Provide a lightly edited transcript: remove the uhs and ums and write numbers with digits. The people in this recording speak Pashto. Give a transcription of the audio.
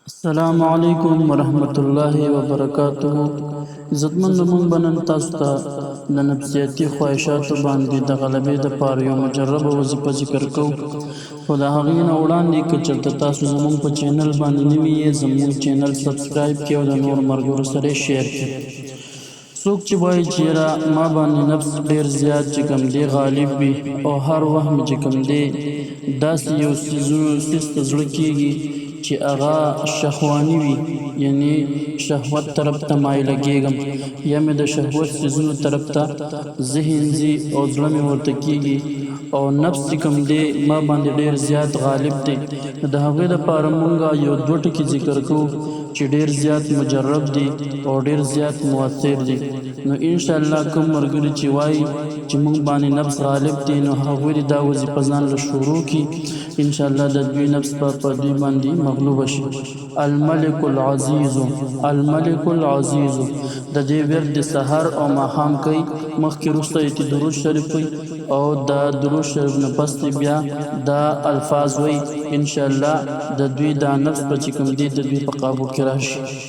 السلام علیکم ورحمت الله وبرکاته. عزتمند مونږ بنن تاسو ته د نفسیاتي خواهشاتو باندې د غلبې دپاره یو مجربه وظیفه ذکر کوو. خو د هغې نه وړاندې که چېرته تاسو زموږ په چینل باندې نوي یې، زموږ چینل سبسکرایب کړئ او د نورو ملګرو سره یې شیر کړئ. څوک چې وایي چې یاره ما باندې نفس ډېر زیات چې کوم دی غالب وي او هر وخت مې چې کوم دی داسې یو څیز ته زړه کېږي چې هغه شهواني وي، یعنی شهوت طرف ته مایله کېږم، یا مې د شهوت څیزونو طرف ته ذهن ځي او زړه مې ورته کېږي او نفس چې کوم دی ما باندې ډېر زیات غالب دی. د هغې دپاره مونږ یو دوه ټکي ذکر کوو چې ډېر زیات مجرب دي او ډېر زیات مؤثر دي. نو انشاءالله کوم ملګري چې وایي چې مونږ باندې نفس غالب دی، نو هغوی دې دا وظیفه ځان له شروع کړي. انشاءالله د دوی نفس به په دوی باندې مغلوبه شي. الملک العزیز، الملک العزیز د دې ورد د سحر او ماښام کوي. مخکې وروسته یې درود شریف کوي او د درود شریف نه پس بیا دا الفاظ وایي. انشاءالله د دوی دا نفس به چې کوم دی د دوی په قابو کې راشي.